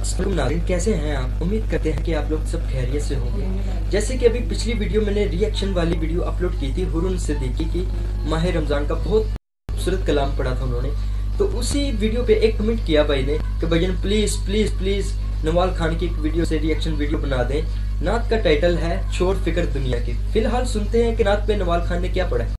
अस्सलाम नाज़रीन, कैसे हैं आप? उम्मीद करते हैं कि आप लोग सब खैरियत से होंगे। जैसे कि अभी पिछली वीडियो मैंने रिएक्शन वाली वीडियो अपलोड की थी हुरून सिद्दीकी की, माह रमज़ान का बहुत खूबसूरत कलाम पढ़ा था उन्होंने। तो उसी वीडियो पे एक कमेंट किया भाई ने कि भाईजान please please please Nawal Khan की एक वीडियो से रिएक्शन वीडियो बना दें। नात का टाइटल है छोड़ फिक्र दुनिया की। फिलहाल सुनते हैं कि नात पे नवाल खान ने क्या पढ़ा है।